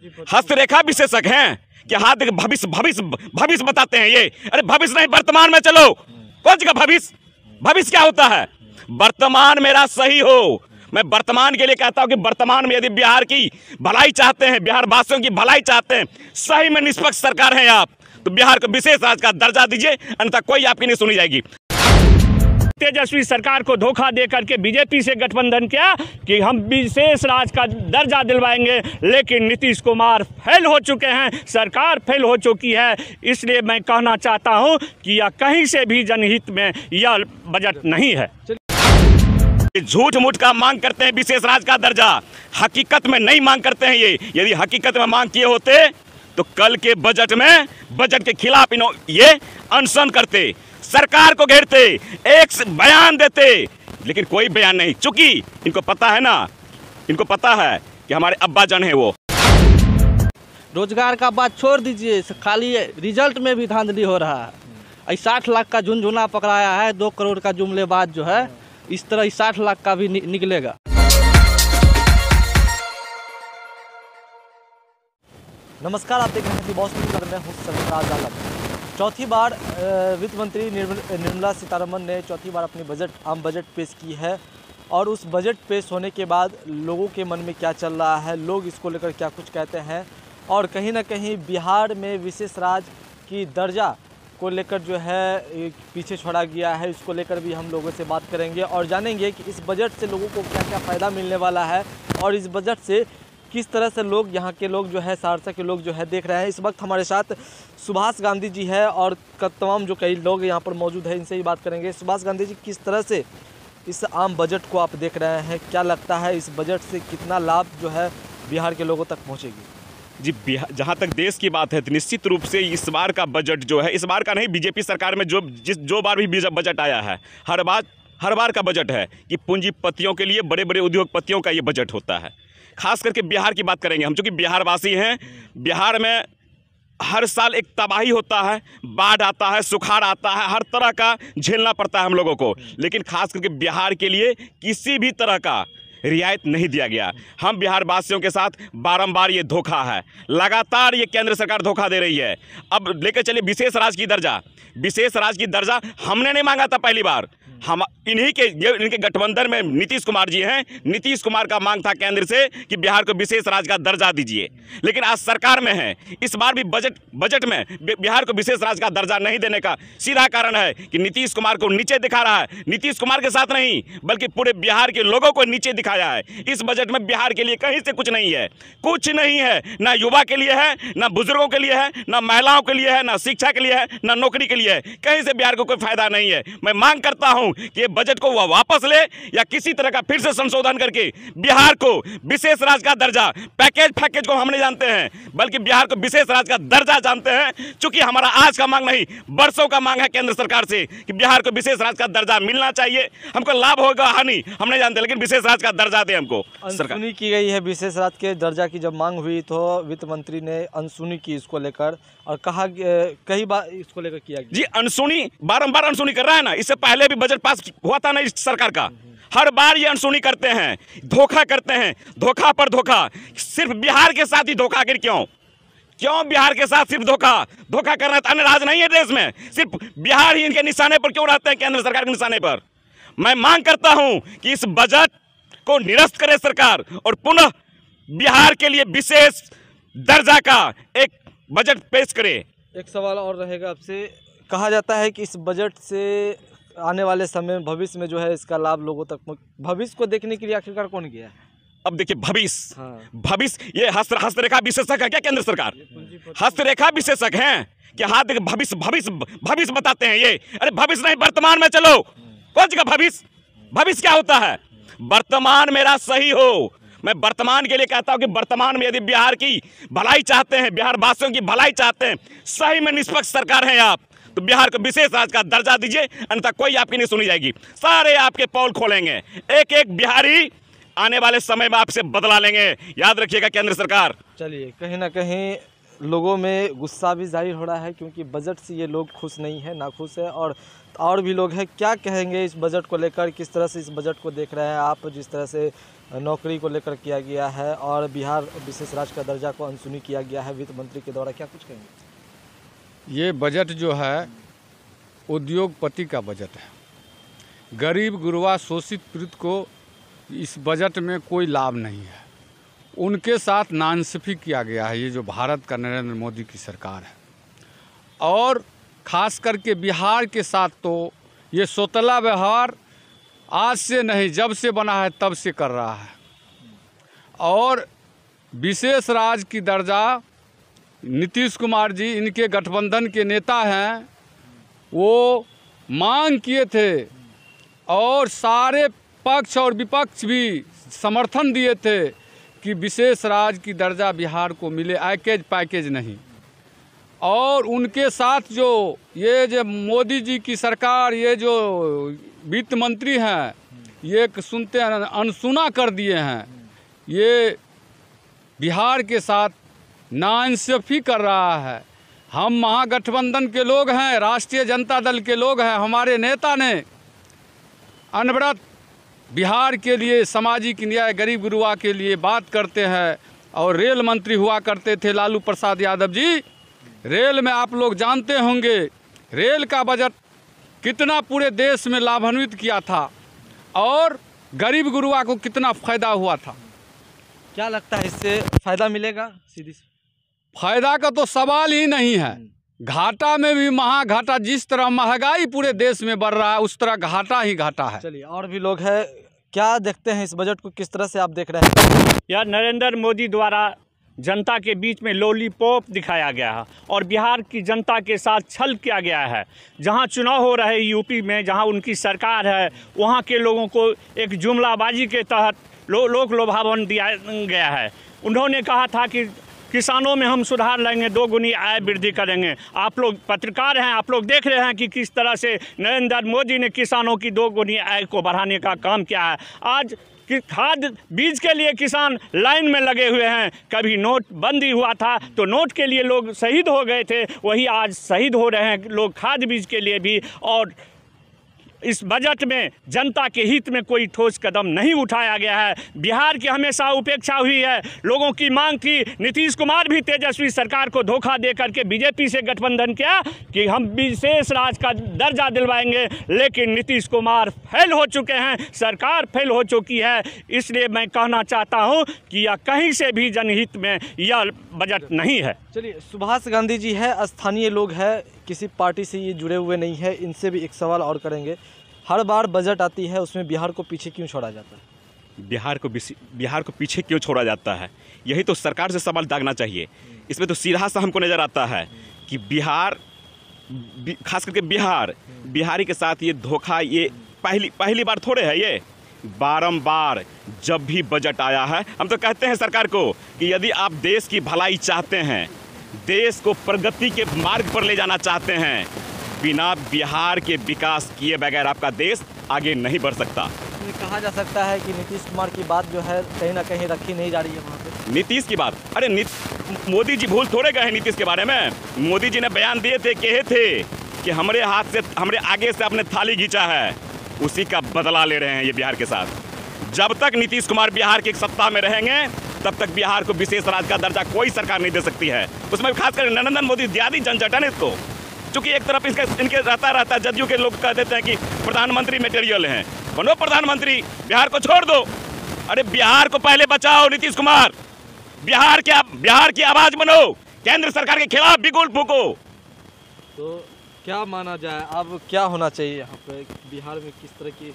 हस्तरेखा विशेषज्ञ हैं कि हाथ भविष्य भविष्य भविष्य बताते हैं ये। अरे भविष्य नहीं, वर्तमान में चलो। कौन सी का भविष्य? भविष्य क्या होता है? वर्तमान मेरा सही हो। मैं वर्तमान के लिए कहता हूं कि वर्तमान में यदि बिहार की भलाई चाहते हैं, बिहार वासियों की भलाई चाहते हैं, सही में निष्पक्ष सरकार है आप, तो बिहार को विशेष राज्य का दर्जा दीजिए, अन्यथा कोई आपकी नहीं सुनी जाएगी। तेजस्वी सरकार को धोखा दे करके बीजेपी से गठबंधन किया कि हम विशेष राज्य का दर्जा दिलवाएंगे, लेकिन नीतीश कुमार फेल हो चुके हैं, सरकार फेल हो चुकी है। इसलिए मैं कहना चाहता हूं कि यह कहीं से भी जनहित में यह बजट नहीं है। झूठ मूठ का मांग करते हैं विशेष राज्य का दर्जा, हकीकत में नहीं मांग करते हैं ये। यदि हकीकत में मांग किए होते तो कल के बजट में बजट के खिलाफ ये अनशन करते, सरकार को घेरते, एक बयान देते, लेकिन कोई बयान नहीं। चूंकि इनको पता है ना, इनको पता है कि हमारे अब्बा जान है वो। रोजगार का बात छोड़ दीजिए, खाली रिजल्ट में भी धांधली हो रहा है। 60 लाख का झुनझुना पकड़ाया है, 2 करोड़ का जुमलेबाज जो है, इस तरह 60 लाख का भी निकलेगा। नमस्कार, आप देख रहे हैं बॉस न्यूज़ में हूं सरफराज आलम। चौथी बार वित्त मंत्री निर्मला सीतारमण ने चौथी बार अपनी आम बजट पेश की है, और उस बजट पेश होने के बाद लोगों के मन में क्या चल रहा है, लोग इसको लेकर क्या कुछ कहते हैं, और कहीं ना कहीं बिहार में विशेष राज्य की दर्जा को लेकर जो है पीछे छोड़ा गया है, इसको लेकर भी हम लोगों से बात करेंगे और जानेंगे कि इस बजट से लोगों को क्या क्या फ़ायदा मिलने वाला है, और इस बजट से किस तरह से लोग, यहाँ के लोग जो है, सहरसा के लोग जो है देख रहे हैं। इस वक्त हमारे साथ सुभाष गांधी जी है और तमाम जो कई लोग यहाँ पर मौजूद हैं, इनसे ही बात करेंगे। सुभाष गांधी जी, किस तरह से इस आम बजट को आप देख रहे हैं? क्या लगता है इस बजट से कितना लाभ जो है बिहार के लोगों तक पहुँचेगी? जी, जहाँ तक देश की बात है तो निश्चित रूप से इस बार का बजट जो है, इस बार का नहीं, बीजेपी सरकार में जो बार भी बजट आया है, हर बार का बजट है कि पूंजीपतियों के लिए, बड़े बड़े उद्योगपतियों का ये बजट होता है। खास करके बिहार की बात करेंगे हम, चूँकि बिहारवासी हैं। बिहार में हर साल एक तबाही होता है, बाढ़ आता है, सुखाड़ आता है, हर तरह का झेलना पड़ता है हम लोगों को, लेकिन खास करके बिहार के लिए किसी भी तरह का रियायत नहीं दिया गया। हम बिहार वासियों के साथ बारंबार ये धोखा है, लगातार ये केंद्र सरकार धोखा दे रही है। अब लेकर चलिए विशेष राज्य की दर्जा। विशेष राज्य की दर्जा हमने नहीं मांगा था पहली बार, हम इनके गठबंधन में नीतीश कुमार जी हैं। नीतीश कुमार का मांग था केंद्र से कि बिहार को विशेष राज्य का दर्जा दीजिए, लेकिन आज सरकार में है। इस बार भी बजट में बिहार को विशेष राज्य का दर्जा नहीं देने का सीधा कारण है कि नीतीश कुमार को नीचे दिखा रहा है। नीतीश कुमार के साथ नहीं, बल्कि पूरे बिहार के लोगों को नीचे दिखाया है। इस बजट में बिहार के लिए कहीं से कुछ नहीं है, कुछ नहीं है। ना युवा के लिए है, ना बुजुर्गों के लिए है, ना महिलाओं के लिए है, ना शिक्षा के लिए है, ना नौकरी के लिए है। कहीं से बिहार को कोई फायदा नहीं है। मैं मांग करता हूं कि ये बजट को वह वापस ले, या किसी तरह का फिर से संशोधन करके बिहार को विशेष राज्य का दर्जा, पैकेज को हम नहीं जानते हैं, बल्कि बिहार को विशेष राज्य का दर्जा जानते हैं। चूंकि हमारा आज का मांग नहीं, बरसों का मांग है केंद्र सरकार से कि बिहार को विशेष राज्य का दर्जा मिलना चाहिए। हमको लाभ होगा हानि हम नहीं जानते, लेकिन विशेष राज्य का दर्जा दे हमको। अनसुनी की गई है विशेष राज्य के दर्जा की। जब मांग हुई तो वित्त मंत्री ने अनसुनी की इसको लेकर, और कहा कई बार इसको लेकर किया गया। जी, अनसुनी, बारंबार अनसुनी कर रहा है ना। इससे पहले भी बजट पास हुआ था ना इस सरकार का, हर बार ये अनसुनी करते हैं, धोखा करते हैं, धोखा पर धोखा। सिर्फ बिहार के साथ ही धोखागिरी क्यों बिहार के साथ सिर्फ धोखा करना? अन्य राज्य नहीं है देश में, सिर्फ बिहार ही इनके निशाने पर क्यों रहते हैं, केंद्र सरकार के निशाने पर? मैं मांग करता हूं कि इस बजट को निरस्त करे सरकार, और पुनः बिहार के लिए विशेष दर्जा का एक बजट पेश करे। एक सवाल और रहेगा आपसे। कहा जाता है कि इस बजट से आने वाले समय में, भविष्य में जो है, इसका लाभ लोगों तक, भविष्य को देखने के लिए आखिरकार कौन गया है? अब देखिए, भविष्य ये हस्तरेखा विशेषज्ञ है क्या केंद्र सरकार? हस्तरेखा विशेषज्ञ हैं कि हाथ भविष्य बताते हैं ये। अरे भविष्य नहीं, वर्तमान में चलो। कौन सी का भविष्य क्या होता है? वर्तमान मेरा सही हो। मैं वर्तमान के लिए कहता हूं कि वर्तमान में यदि बिहार की भलाई चाहते हैं, बिहार वासियों की भलाई चाहते हैं, सही में निष्पक्ष सरकार है आप, तो बिहार को विशेष राज्य का दर्जा दीजिए, अन्यथा कोई आपकी नहीं सुनी जाएगी। सारे आपके पोल खोलेंगे, एक एक बिहारी आने वाले समय में आपसे बदला लेंगे, याद रखिएगा केंद्र सरकार। चलिए, कहीं ना कहीं लोगों में गुस्सा भी जाहिर हो रहा है, क्योंकि बजट से ये लोग खुश नहीं है, नाखुश है, और भी लोग हैं। क्या कहेंगे इस बजट को लेकर? किस तरह से इस बजट को देख रहे हैं आप? जिस तरह से नौकरी को लेकर किया गया है और बिहार विशेष राज्य का दर्जा को अनसुनी किया गया है वित्त मंत्री के द्वारा, क्या कुछ कहेंगे? ये बजट जो है उद्योगपति का बजट है। गरीब गुरबा शोषित पीड़ित को इस बजट में कोई लाभ नहीं है। उनके साथ नाइंसाफ़ी किया गया है ये जो भारत का नरेंद्र मोदी की सरकार है। और ख़ास करके बिहार के साथ तो ये सौतला व्यवहार आज से नहीं, जब से बना है तब से कर रहा है। और विशेष राज्य की दर्जा नीतीश कुमार जी, इनके गठबंधन के नेता हैं, वो मांग किए थे और सारे पक्ष और विपक्ष भी समर्थन दिए थे कि विशेष राज्य की दर्जा बिहार को मिले, पैकेज नहीं। और उनके साथ जो मोदी जी की सरकार, ये जो वित्त मंत्री हैं, ये सुनते हैं अनसुना कर दिए हैं। ये बिहार के साथ नाइंसाफ़ी कर रहा है। हम महागठबंधन के लोग हैं, राष्ट्रीय जनता दल के लोग हैं। हमारे नेता ने अनवरत बिहार के लिए, सामाजिक न्याय, गरीब गुरबा के लिए बात करते हैं। और रेल मंत्री हुआ करते थे लालू प्रसाद यादव जी। रेल में आप लोग जानते होंगे रेल का बजट कितना पूरे देश में लाभान्वित किया था और गरीब गुरबा को कितना फ़ायदा हुआ था। क्या लगता है इससे फ़ायदा मिलेगा? सीधी फ़ायदा का तो सवाल ही नहीं है। घाटा में भी महाघाटा। जिस तरह महंगाई पूरे देश में बढ़ रहा है उस तरह घाटा ही घाटा है। चलिए, और भी लोग हैं, क्या देखते हैं इस बजट को, किस तरह से आप देख रहे हैं? यह नरेंद्र मोदी द्वारा जनता के बीच में लॉलीपॉप दिखाया गया है और बिहार की जनता के साथ छल किया गया है। जहां चुनाव हो रहे यूपी में, जहां उनकी सरकार है, वहां के लोगों को एक जुमलाबाजी के तहत लोक लोभावन दिया गया है। उन्होंने कहा था कि किसानों में हम सुधार लाएंगे, 2 गुनी आय वृद्धि करेंगे। आप लोग पत्रकार हैं, आप लोग देख रहे हैं कि किस तरह से नरेंद्र मोदी ने किसानों की 2 गुनी आय को बढ़ाने का काम किया है। आज कि खाद बीज के लिए किसान लाइन में लगे हुए हैं। कभी नोटबंदी हुआ था तो नोट के लिए लोग शहीद हो गए थे, वही आज शहीद हो रहे हैं लोग खाद बीज के लिए भी। और इस बजट में जनता के हित में कोई ठोस कदम नहीं उठाया गया है। बिहार की हमेशा उपेक्षा हुई है। लोगों की मांग थी, नीतीश कुमार भी तेजस्वी सरकार को धोखा दे करके बीजेपी से गठबंधन किया कि हम विशेष राज्य का दर्जा दिलवाएंगे, लेकिन नीतीश कुमार फेल हो चुके हैं, सरकार फेल हो चुकी है। इसलिए मैं कहना चाहता हूँ कि यह कहीं से भी जनहित में यह बजट नहीं है। चलिए, सुभाष गांधी जी है, स्थानीय लोग हैं, किसी पार्टी से ये जुड़े हुए नहीं है, इनसे भी एक सवाल और करेंगे। हर बार बजट आती है उसमें बिहार को पीछे क्यों छोड़ा जाता है? बिहार को पीछे क्यों छोड़ा जाता है, यही तो सरकार से सवाल दागना चाहिए। इसमें तो सीधा सा हमको नज़र आता है कि बिहार, खास करके बिहारी के साथ ये धोखा, ये पहली बार थोड़े है। ये बारंबार जब भी बजट आया है, हम तो कहते हैं सरकार को कि यदि आप देश की भलाई चाहते हैं, देश को प्रगति के मार्ग पर ले जाना चाहते हैं, बिना बिहार के विकास किए बगैर आपका देश आगे नहीं बढ़ सकता। कहा जा सकता है कि नीतीश कुमार की बात जो है कहीं ना कहीं रखी नहीं जा रही है वहाँ पे। नीतीश की बात, अरे मोदी जी भूल थोड़े गए हैं नीतीश के बारे में। मोदी जी ने बयान दिए थे, कहे थे कि हमारे हाथ से, हमारे आगे से आपने थाली खींचा है, उसी का बदला ले रहे हैं ये बिहार के साथ। जब तक नीतीश कुमार बिहार की सत्ता में रहेंगे तब तक बिहार को विशेष राज्य का दर्जा कोई सरकार नहीं दे सकती है। उसमें खासकर नरेंद्र मोदी ज्यादा झंझट है ना इसको, क्योंकि एक तरफ इनके रहता जदयू के लोग कह देते हैं कि प्रधानमंत्री मटेरियल हैं, बनो प्रधानमंत्री, बिहार को छोड़ दो। अरे बिहार को पहले बचाओ नीतीश कुमार, बिहार की आवाज बनो, केंद्र सरकार के खिलाफ भी गुल फूको। तो क्या माना जाए, अब क्या होना चाहिए यहाँ पे बिहार में, किस तरह की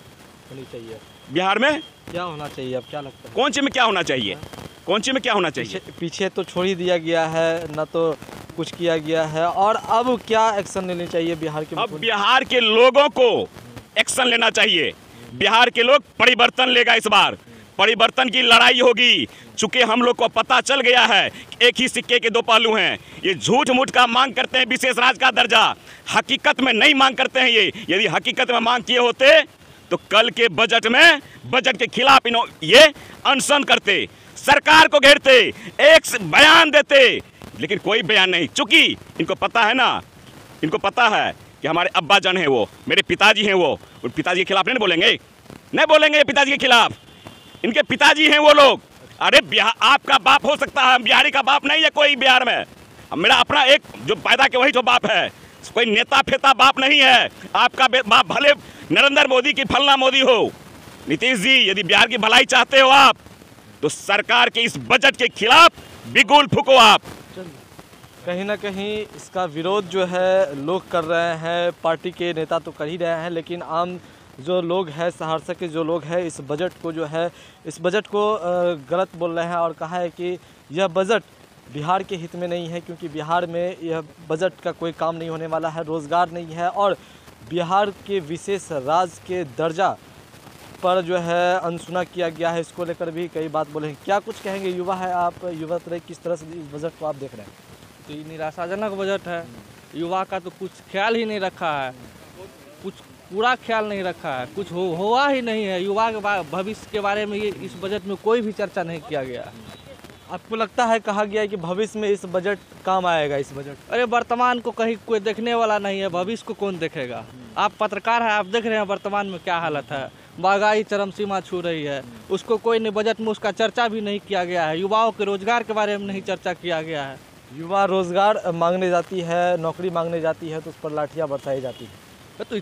होनी चाहिए? बिहार में क्या होना चाहिए, अब क्या लगता है? कौन सी में क्या होना चाहिए, कौन सी में क्या होना चाहिए? पीछे तो छोड़ ही दिया गया है, ना तो कुछ किया गया है, और अब क्या एक्शन लेनी चाहिए बिहार के? अब बिहार के लोगों को एक्शन लेना चाहिए। बिहार के लोग परिवर्तन लेगा इस बार, परिवर्तन की लड़ाई होगी। चूंकि हम लोग को पता चल गया है एक ही सिक्के के 2 पहलू हैं। ये झूठ मूठ का मांग करते हैं विशेष राज्य का दर्जा, हकीकत में नहीं मांग करते हैं ये। यदि हकीकत में मांग किए होते तो कल के बजट में, बजट के खिलाफ ये अनशन करते, सरकार को घेरते, एक बयान देते, लेकिन कोई बयान नहीं। चूंकि इनको पता है ना, इनको पता है कि हमारे अब्बा जान है, वो मेरे पिताजी हैं, वो पिताजी के खिलाफ नहीं बोलेंगे, नहीं बोलेंगे पिताजी के खिलाफ। इनके पिताजी हैं वो लोग। अरे बिहार आपका बाप हो सकता है, बिहारी का बाप नहीं है कोई बिहार में। मेरा अपना एक जो पैदा के वही जो बाप है, कोई नेता फेता बाप नहीं है। आपका बाप भले नरेंद्र मोदी की फलना मोदी हो। नीतीश जी, यदि बिहार की भलाई चाहते हो आप तो सरकार के इस बजट के खिलाफ बिगुल फूको आप। कहीं ना कहीं इसका विरोध जो है लोग कर रहे हैं, पार्टी के नेता तो कर ही रहे हैं, लेकिन आम जो लोग हैं, सहरसा के जो लोग हैं, इस बजट को जो है, इस बजट को गलत बोल रहे हैं और कहा है कि यह बजट बिहार के हित में नहीं है, क्योंकि बिहार में यह बजट का कोई काम नहीं होने वाला है, रोज़गार नहीं है और बिहार के विशेष राज्य के दर्जा पर जो है अनसुना किया गया है। इसको लेकर भी कई बात बोले हैं। क्या कुछ कहेंगे? युवा है आप, युवा तरह किस तरह से इस बजट को आप देख रहे हैं? तो ये निराशाजनक बजट है। युवा का तो कुछ ख्याल ही नहीं रखा है, कुछ पूरा ख्याल नहीं रखा है, कुछ हुआ ही नहीं है। युवा के भविष्य के बारे में ये इस बजट में कोई भी चर्चा नहीं किया गया। आपको लगता है, कहा गया है कि भविष्य में इस बजट काम आएगा इस बजट? अरे वर्तमान को कहीं कोई देखने वाला नहीं है, भविष्य को कौन देखेगा? आप पत्रकार हैं, आप देख रहे हैं वर्तमान में क्या हालत है। महंगाई चरम सीमा छू रही है, उसको कोई नहीं, बजट में उसका चर्चा भी नहीं किया गया है। युवाओं के रोजगार के बारे में नहीं चर्चा किया गया है। युवा रोजगार मांगने जाती है, नौकरी मांगने जाती है तो उस पर लाठियाँ बरसाई जाती है। तो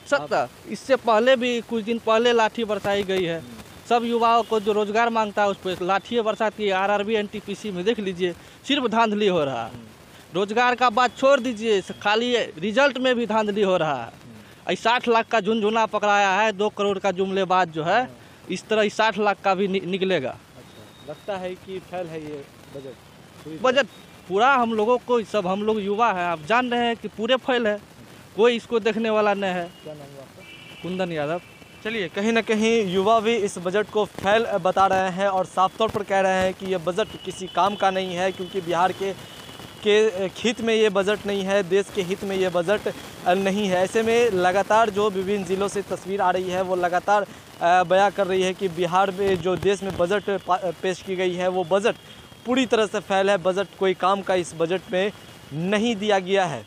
इससे पहले भी कुछ दिन पहले लाठी बरसाई गई है। सब युवाओं को जो रोजगार मांगता है उस पर लाठी बरसाती है। आरआरबी एनटीपीसी में देख लीजिए, सिर्फ धांधली हो रहा है। रोजगार का बात छोड़ दीजिए, खाली रिजल्ट में भी धांधली हो रहा है। 60 लाख का झुनझुना पकड़ाया है, 2 करोड़ का जुमलेबाज जो है, इस तरह 60 लाख का भी निकलेगा। अच्छा, लगता है कि फेल है ये बजट पूरा। हम लोगों को, सब हम लोग युवा हैं, आप जान रहे हैं कि पूरे फेल है, कोई इसको देखने वाला नहीं है। क्या नाम है आपका? कुंदन यादव। चलिए, कहीं ना कहीं युवा भी इस बजट को फेल बता रहे हैं और साफ तौर पर कह रहे हैं कि यह बजट किसी काम का नहीं है, क्योंकि बिहार के हित में ये बजट नहीं है, देश के हित में ये बजट नहीं है। ऐसे में लगातार जो विभिन्न ज़िलों से तस्वीर आ रही है वो लगातार बयां कर रही है कि बिहार में जो देश में बजट पेश की गई है वो बजट पूरी तरह से फेल है। बजट कोई काम का इस बजट में नहीं दिया गया है।